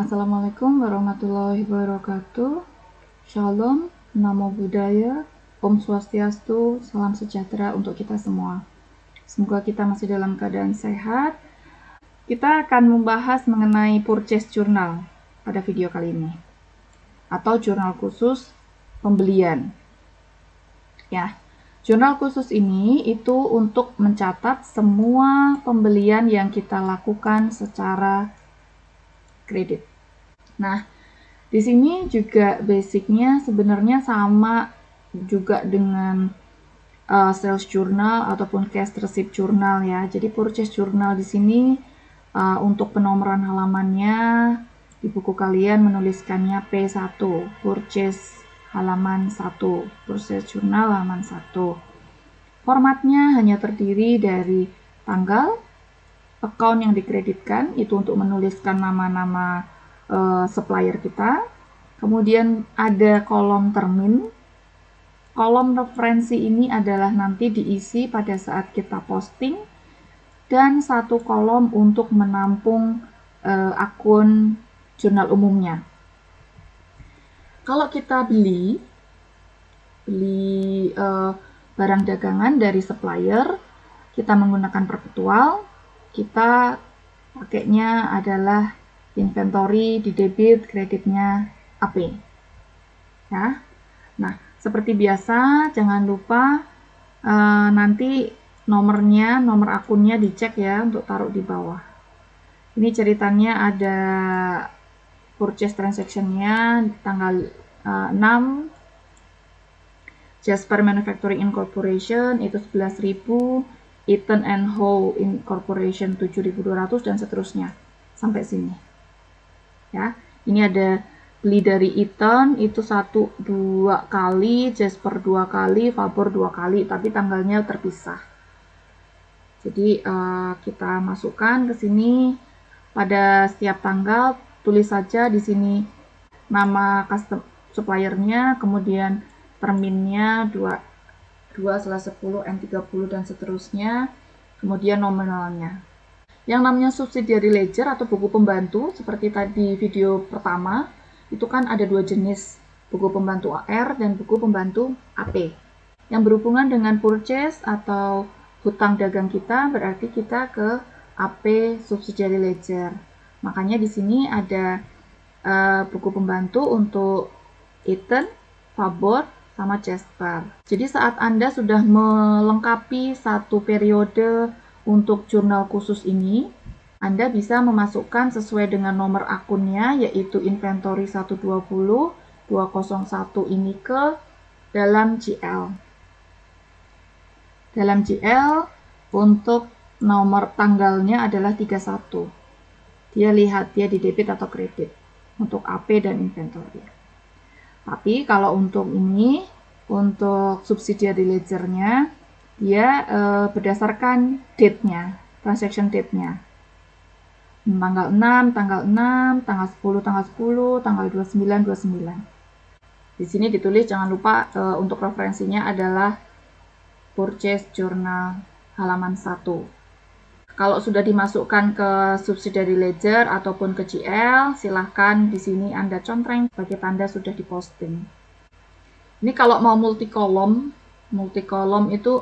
Assalamualaikum warahmatullahi wabarakatuh. Shalom, Namo Buddhaya, Om Swastiastu, salam sejahtera untuk kita semua. Semoga kita masih dalam keadaan sehat. Kita akan membahas mengenai purchase journal pada video kali ini, atau jurnal khusus pembelian. Ya, jurnal khusus ini itu untuk mencatat semua pembelian yang kita lakukan secara kredit. Nah, di sini juga basicnya sebenarnya sama juga dengan sales journal ataupun cash receipt journal ya. Jadi purchase journal di sini untuk penomoran halamannya di buku kalian menuliskannya P1, purchase halaman 1, purchase journal halaman 1. Formatnya hanya terdiri dari tanggal, account yang dikreditkan, itu untuk menuliskan nama-nama supplier kita. Kemudian ada kolom termin. Kolom referensi ini adalah nanti diisi pada saat kita posting, dan satu kolom untuk menampung akun jurnal umumnya. Kalau kita beli barang dagangan dari supplier, kita menggunakan perpetual, kita pakainya adalah inventory di debit, kreditnya AP. Ya. Nah, seperti biasa, jangan lupa nanti nomor akunnya dicek ya untuk taruh di bawah. Ini ceritanya ada purchase transaction-nya tanggal 6, Jasper Manufacturing Incorporation itu 11.000, Eaton and Howe Incorporation 7.200 dan seterusnya sampai sini. Ya, ini ada beli dari Eaton itu 2 kali, Jasper 2 kali, Faber 2 kali, tapi tanggalnya terpisah. Jadi kita masukkan ke sini pada setiap tanggal, tulis saja di sini nama custom suppliernya, kemudian terminnya 2/10, N30 dan seterusnya, kemudian nominalnya. Yang namanya subsidiary ledger atau buku pembantu, seperti tadi video pertama, itu kan ada 2 jenis, buku pembantu AR dan buku pembantu AP. Yang berhubungan dengan purchase atau hutang dagang kita, berarti kita ke AP subsidiary ledger. Makanya di sini ada buku pembantu untuk Eaton, Faber, sama Jasper. Jadi saat Anda sudah melengkapi satu periode untuk jurnal khusus ini, Anda bisa memasukkan sesuai dengan nomor akunnya, yaitu inventory 120, 201 ini ke dalam GL. Dalam GL untuk nomor tanggalnya adalah 31. Dia lihat dia di debit atau kredit untuk AP dan inventory. Tapi kalau untuk ini, untuk subsidiary ledger-nya, dia berdasarkan date-nya, transaction date-nya. Tanggal 6, tanggal 6, tanggal 10, tanggal 10, tanggal 29, 29. Di sini ditulis, jangan lupa untuk referensinya adalah purchase journal halaman 1. Kalau sudah dimasukkan ke subsidiary ledger ataupun ke GL, silahkan di sini Anda contreng sebagai tanda sudah diposting. Ini kalau mau multi kolom itu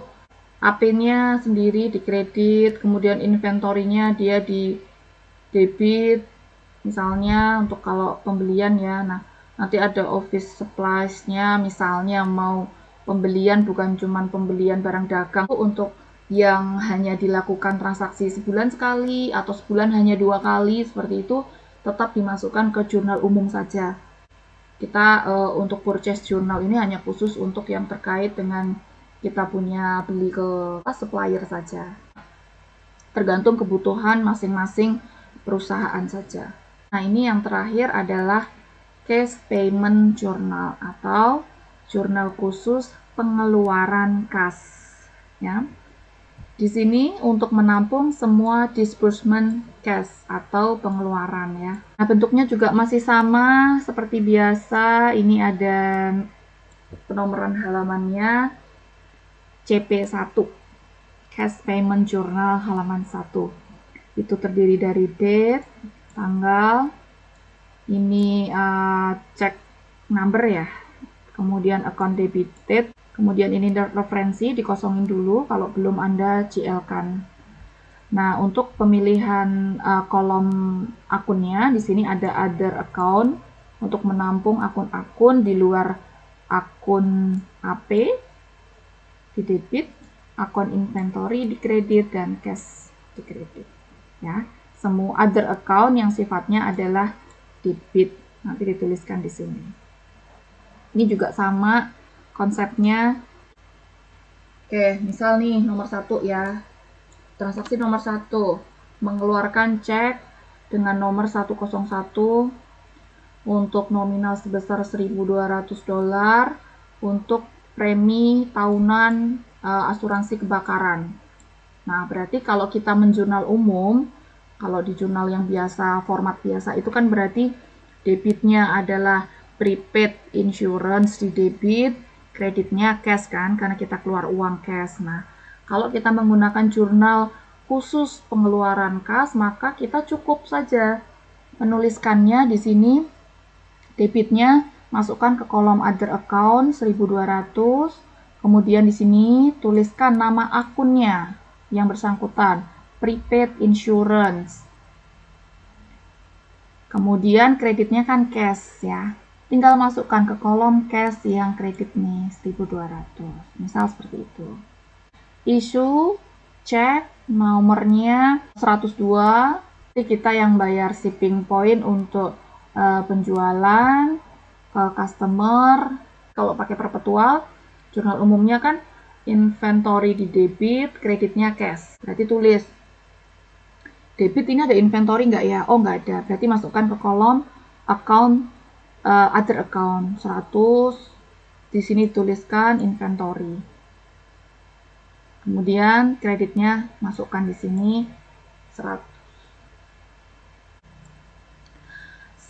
AP-nya sendiri di kredit, kemudian inventory-nya dia di debit, misalnya untuk kalau pembelian ya. Nah, nanti ada office supplies-nya, misalnya mau pembelian bukan cuma pembelian barang dagang, untuk yang hanya dilakukan transaksi sebulan sekali atau sebulan hanya 2 kali, seperti itu tetap dimasukkan ke jurnal umum saja. Kita untuk purchase journal ini hanya khusus untuk yang terkait dengan kita punya beli ke supplier saja. Tergantung kebutuhan masing-masing perusahaan saja. Nah, ini yang terakhir adalah cash payment journal atau jurnal khusus pengeluaran kas. Ya. Di sini untuk menampung semua disbursement cash atau pengeluaran ya. Nah, bentuknya juga masih sama seperti biasa. Ini ada penomoran halamannya CP1, Cash Payment Journal halaman 1. Itu terdiri dari date, tanggal, ini check number ya, kemudian account debited, kemudian ini referensi dikosongin dulu kalau belum Anda GL kan. Nah, untuk pemilihan kolom akunnya di sini ada other account untuk menampung akun-akun di luar akun AP di debit, akun inventory di kredit, dan cash di kredit. Ya, semua other account yang sifatnya adalah debit nanti dituliskan di sini. Ini juga sama konsepnya. Oke, misal nih nomor 1 ya. Transaksi nomor 1 mengeluarkan cek dengan nomor 101 untuk nominal sebesar $1.200 untuk premi tahunan asuransi kebakaran. Nah, berarti kalau kita menjurnal umum, kalau di jurnal yang biasa, format biasa, itu kan berarti debitnya adalah prepaid insurance di debit, kreditnya cash kan, karena kita keluar uang cash. Nah, kalau kita menggunakan jurnal khusus pengeluaran kas, maka kita cukup saja menuliskannya di sini. Debitnya masukkan ke kolom other account 1.200, kemudian di sini tuliskan nama akunnya yang bersangkutan, prepaid insurance. Kemudian kreditnya kan cash ya. Tinggal masukkan ke kolom cash yang kredit nih 1.200. Misal seperti itu. Issue cek nomornya 102. Jadi kita yang bayar shipping point untuk penjualan ke customer. Kalau pakai perpetual, jurnal umumnya kan inventory di debit, kreditnya cash. Berarti tulis debit ini ada inventory nggak ya? Oh, nggak ada. Berarti masukkan ke kolom account other account 100. Di sini tuliskan inventory. Kemudian kreditnya masukkan di sini 100.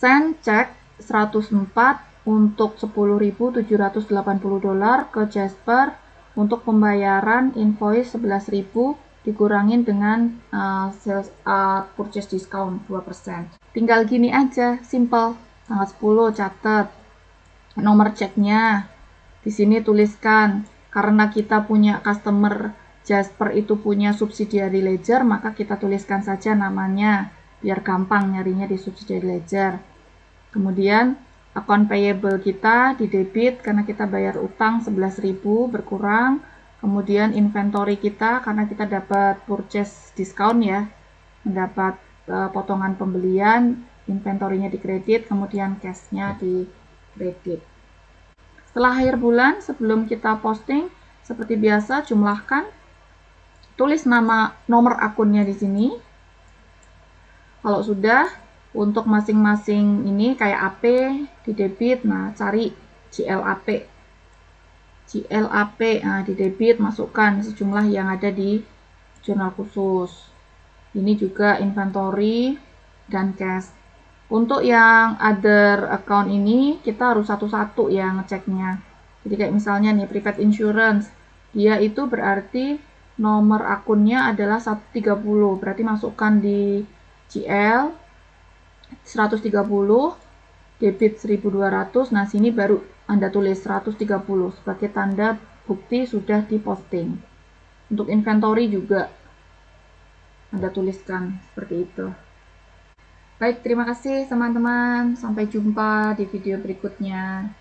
Send cek 104 untuk $10.780 ke Jasper untuk pembayaran invoice 11.000 dikurangin dengan purchase discount 2%. Tinggal gini aja, simple. Tanggal 10 catat nomor ceknya. Di sini tuliskan karena kita punya customer Jasper itu punya subsidiary ledger, maka kita tuliskan saja namanya biar gampang nyarinya di subsidiary ledger. Kemudian account payable kita di debit karena kita bayar utang 11.000 berkurang. Kemudian inventory kita karena kita dapat purchase discount ya, mendapat potongan pembelian, inventory-nya di kredit, kemudian cash-nya di kredit. Setelah akhir bulan, sebelum kita posting, seperti biasa jumlahkan, tulis nama nomor akunnya di sini. Kalau sudah, untuk masing-masing ini kayak AP di debit, nah cari GLAP. Nah di debit masukkan sejumlah yang ada di jurnal khusus. Ini juga inventory dan cash. Untuk yang other account ini kita harus satu-satu ya ngeceknya. Jadi kayak misalnya nih prepaid insurance, dia itu berarti nomor akunnya adalah 130, berarti masukkan di GL 130, debit 1.200. Nah sini baru Anda tulis 130 sebagai tanda bukti sudah diposting. Untuk inventory juga Anda tuliskan seperti itu. Baik, terima kasih teman-teman. Sampai jumpa di video berikutnya.